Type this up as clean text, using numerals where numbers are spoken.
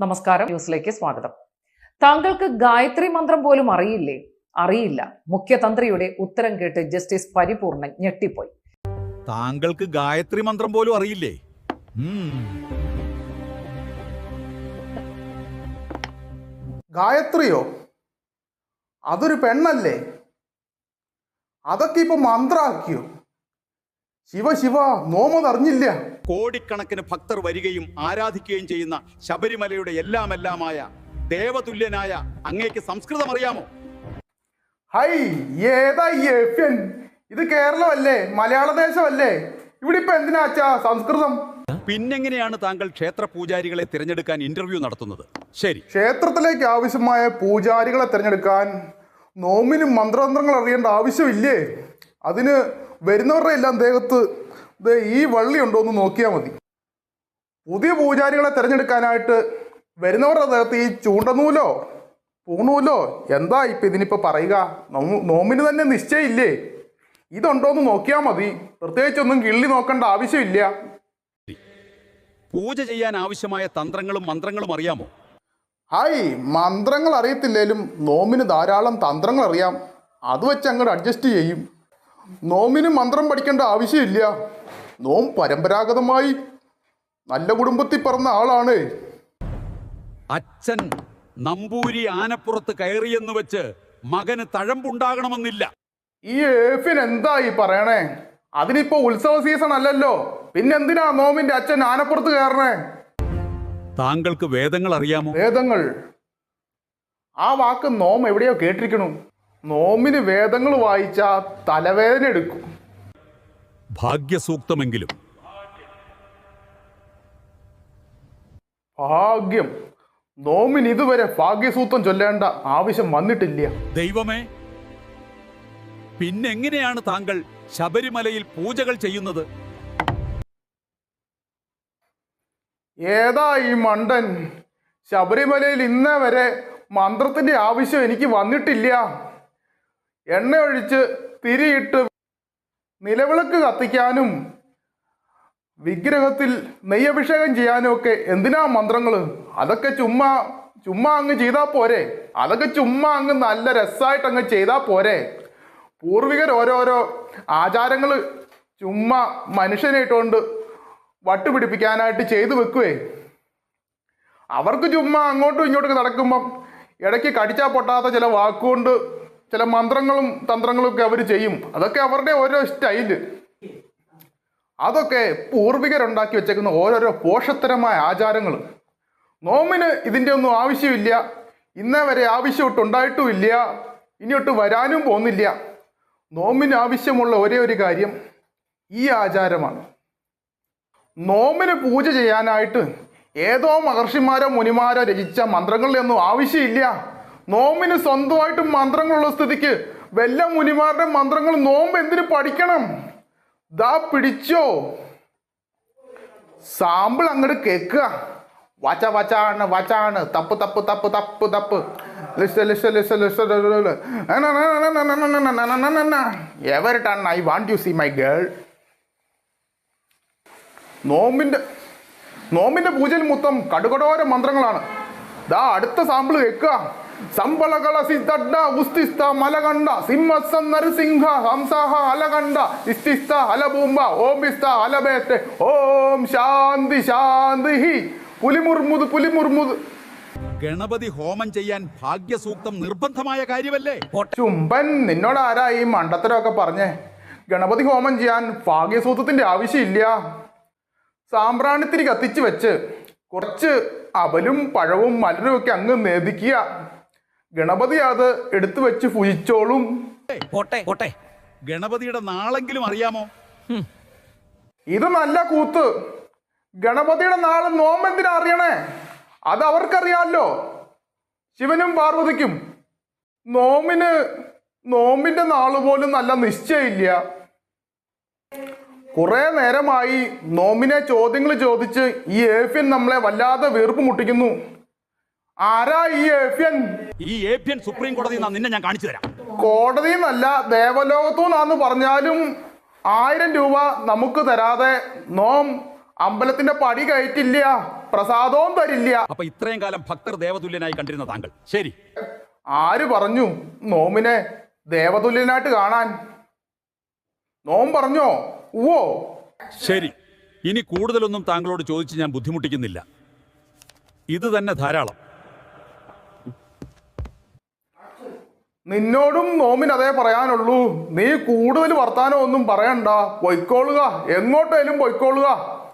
നമസ്കാരം, ന്യൂസിലേക്ക് സ്വാഗതം. താങ്കൾക്ക് ഗായത്രി മന്ത്രം പോലും അറിയില്ലേ? അറിയില്ല. മുഖ്യതന്ത്രിയുടെ ഉത്തരം കേട്ട് ജസ്റ്റിസ് പരിപൂർണൻ ഞെട്ടിപ്പോയി. താങ്കൾക്ക് ഗായത്രി മന്ത്രം പോലും അറിയില്ലേ? ഗായത്രിയോ? അതൊരു പെണ്ണല്ലേ? അതൊക്കെ ഇപ്പൊ മന്ത്രാക്കിയോ? ശിവ ശിവ, നോമതറിഞ്ഞില്ല. കോടിക്കണക്കിന് ഭക്തർ വരികയും ആരാധിക്കുകയും ചെയ്യുന്ന ശബരിമലയുടെ എല്ലാമായ ദേവതുല്യനായ അങ്ങേക്ക് സംസ്കൃതം അറിയാമോ? ഹൈ, ഏതാ ഈ എഫ്യൻ? ഇത് കേരളമല്ലേ, മലയാള ദേശമല്ലേ? ഇവിടെ ഇപ്പൊ എന്തിനാച്ചാ സംസ്കൃതം? പിന്നെങ്ങനെയാണ് താങ്കൾ ക്ഷേത്ര പൂജാരികളെ തിരഞ്ഞെടുക്കാൻ ഇന്റർവ്യൂ നടത്തുന്നത്? ശരി, ക്ഷേത്രത്തിലേക്ക് ആവശ്യമായ പൂജാരികളെ തിരഞ്ഞെടുക്കാൻ നോമിനും മന്ത്രതന്ത്രങ്ങൾ അറിയേണ്ട ആവശ്യമില്ലേ? അതിന് വരുന്നവരുടെ എല്ലാം ദേഹത്ത് ഈ വള്ളി ഉണ്ടോ എന്ന് നോക്കിയാൽ മതി. പുതിയ പൂജാരികളെ തിരഞ്ഞെടുക്കാനായിട്ട് വരുന്നവരുടെ ദേഹത്ത് ഈ ചൂണ്ടനൂലോ പൂണൂലോ എന്താ ഇപ്പം ഇതിനിപ്പോൾ പറയുക? നോമിന് തന്നെ നിശ്ചയമില്ലേ? ഇതുണ്ടോയെന്ന് നോക്കിയാൽ മതി. പ്രത്യേകിച്ചൊന്നും കിള്ളി നോക്കേണ്ട ആവശ്യമില്ല. പൂജ ചെയ്യാൻ ആവശ്യമായ തന്ത്രങ്ങളും മന്ത്രങ്ങളും അറിയാമോ? ഹായ്, മന്ത്രങ്ങൾ അറിയത്തില്ലേലും നോമിന് ധാരാളം തന്ത്രങ്ങൾ അറിയാം. അത് വെച്ച് അങ്ങോട്ട് അഡ്ജസ്റ്റ് ചെയ്യും. നോമിന് മന്ത്രം പഠിക്കേണ്ട ആവശ്യമില്ല. നോം പരമ്പരാഗതമായി നല്ല കുടുംബത്തിൽ പിറന്ന ആളാണ്. അച്ഛൻ നമ്പൂരി ആനപ്പുറത്ത് കയറിയെന്ന് വെച്ച് മകന് തഴമ്പുണ്ടാകണമെന്നില്ല. ഈ ഏഫിൻ എന്താ ഈ പറയണേ? അതിനിപ്പോ ഉത്സവ സീസൺ അല്ലല്ലോ, പിന്നെന്തിനാ നോമിന്റെ അച്ഛൻ ആനപ്പുറത്ത് കയറണേ? താങ്കൾക്ക് വേദങ്ങൾ അറിയാമോ? വേദങ്ങൾ? ആ വാക്ക് നോം എവിടെയോ കേട്ടിരിക്കണു. നോമിന് വേദങ്ങൾ വായിച്ചാ തലവേദന എടുക്കും. ഭാഗ്യസൂക്തമെങ്കിലും. ഭാഗ്യം? നോമിന് ഇതുവരെ ഭാഗ്യസൂത്രം ചൊല്ലേണ്ട ആവശ്യം വന്നിട്ടില്ല. ദൈവമേ, പിന്നെങ്ങനെയാണ് താങ്കൾ ശബരിമലയിൽ പൂജകൾ ചെയ്യുന്നത്? ഏതാ ഈ മണ്ടൻ? ശബരിമലയിൽ ഇന്നേ വരെ മന്ത്രത്തിന്റെ ആവശ്യം എനിക്ക് വന്നിട്ടില്ല. എണ്ണ ഒഴിച്ച് തിരിയിട്ട് നിലവിളക്ക് കത്തിക്കാനും വിഗ്രഹത്തിൽ നെയ്യഭിഷേകം ചെയ്യാനും ഒക്കെ എന്തിനാ മന്ത്രങ്ങൾ? അതൊക്കെ ചുമ്മാ അങ്ങ് ചെയ്താൽ പോരെ? അതൊക്കെ ചുമ്മാ അങ്ങ് നല്ല രസമായിട്ട് അങ്ങ് ചെയ്താൽ പോരെ? പൂർവികർ ഓരോരോ ആചാരങ്ങൾ ചുമ്മാ മനുഷ്യനെ ഇട്ടുകൊണ്ട് വട്ടുപിടിപ്പിക്കാനായിട്ട് ചെയ്തു വെക്കുവേ. അവർക്ക് ചുമ്മാ അങ്ങോട്ടും ഇങ്ങോട്ടും നടക്കുമ്പം ഇടയ്ക്ക് കടിച്ചാൽ പൊട്ടാത്ത ചില വാക്കുകൊണ്ട് ചില മന്ത്രങ്ങളും തന്ത്രങ്ങളും ഒക്കെ അവർ ചെയ്യും. അതൊക്കെ അവരുടെ ഓരോ സ്റ്റൈല്. അതൊക്കെ പൂർവികരുണ്ടാക്കി വെച്ചേക്കുന്ന ഓരോരോ പോഷത്തരമായ ആചാരങ്ങൾ. നോമിന് ഇതിൻ്റെ ഒന്നും ആവശ്യമില്ല. ഇന്നേ വരെ ആവശ്യമായിട്ടുണ്ടായിട്ടുമില്ല, ഇനിയൊട്ട് വരാനും പോകുന്നില്ല. നോമിന് ആവശ്യമുള്ള ഒരേ ഒരു കാര്യം ഈ ആചാരമാണ്. നോമിന് പൂജ ചെയ്യാനായിട്ട് ഏതോ മഹർഷിമാരോ മുനിമാരോ രചിച്ച മന്ത്രങ്ങളുടെ ഒന്നും ആവശ്യമില്ല. നോമിന് സ്വന്തമായിട്ട് മന്ത്രങ്ങളുള്ള സ്ഥിതിക്ക് വല്ല മുനിമാരുടെ മന്ത്രങ്ങൾ നോമ്പ് എന്തിനു പഠിക്കണം? ദാ പിടിച്ചോ, സാമ്പിൾ അങ്ങോട്ട് കേൾക്കുക. വച്ച വച്ചാണ് വച്ചാണ്, തപ്പ് തപ്പ് തപ്പ് തപ്പ് തപ്പ്, every ton I want you see my girl. നോമ്പിന്റെ പൂജയിൽ മൊത്തം കടുകടോര മന്ത്രങ്ങളാണ്. ദാ അടുത്ത സാമ്പിൾ കേൾക്കുക. സംബളകള സിദ്ധ ഉസ്തിസ്ത മലകണ്ഠ സിംഹസം നരസിംഹ ഹംസഹ അലകണ്ഠ ഇസ്തിസ്ത അലബൂമ്പ ഓം ഇസ്ത അലബേത്തെ ഓം ശാന്തി ശാന്തി ഹി പുലിമുർമുത് പുലിമുർമുത്. ഗണപതി ഹോമം ചെയ്യാൻ ഭാഗ്യസൂക്തം നിർബന്ധമായ കാര്യമല്ലേ? ചുംബൻ, നിന്നോട് ആരാ ഈ മണ്ടത്തരമൊക്കെ പറഞ്ഞേ? ഗണപതി ഹോമം ചെയ്യാൻ ഭാഗ്യസൂത്രത്തിന്റെ ആവശ്യമില്ല. സാമ്പ്രാണിത്തിരി കത്തിച്ച് വെച്ച് കുറച്ച് അവലും പഴവും മലരും ഒക്കെ അങ്ങ് നേദിക്കുക. ഗണപതി അത് എടുത്തു വെച്ച് പൂജിച്ചോളും. ഗണപതിയുടെ നാളെങ്കിലും അറിയാമോ? ഇത് നല്ല കൂത്ത്. ഗണപതിയുടെ നാള് നോമ്പെന്തിനാ അറിയണേ? അത് അവർക്കറിയാമല്ലോ, ശിവനും പാർവതിക്കും. നോമ്പിന്റെ നാള് പോലും നല്ല നിശ്ചയമില്ല. കുറെ നേരമായി നോമിനെ ചോദ്യങ്ങൾ ചോദിച്ച് ഈ ഏഫ്യൻ നമ്മളെ വല്ലാതെ വീർപ്പ് മുട്ടിക്കുന്നു. ആരാ ഈ ഏഫ്യൻ? ഈ ഏഫ്യൻ സുപ്രീം കോടതി നിന്നെ ഞാൻ കാണിച്ചു തരാം. കോടതി എന്നല്ല, ദേവലോകത്തുനിന്നാന്ന് പറഞ്ഞാലും 1000 രൂപ നമുക്ക് തരാതെ നോം അമ്പലത്തിന്റെ പടി കയറ്റില്ല, പ്രസാദവും തരില്ല. അപ്പൊ ഇത്രയും കാലം ഭക്തർ ദേവതുല്യനായി കണ്ടിരുന്ന താങ്കൾ ശരി. ആര് പറഞ്ഞു നോമിനെ ദേവതുല്യനായിട്ട് കാണാൻ? നോം പറഞ്ഞോ? ഓ ശരി, ഇനി കൂടുതലൊന്നും താങ്കളോട് ചോദിച്ച് ഞാൻ ബുദ്ധിമുട്ടിക്കുന്നില്ല. ഇത് തന്നെ ധാരാളം. നിന്നോടും നോമിന് അതേ പറയാനുള്ളൂ. നീ കൂടുതൽ വർത്താനം ഒന്നും പറയണ്ട, പൊയ്ക്കോളുക, എങ്ങോട്ടേലും പൊയ്ക്കോളുക.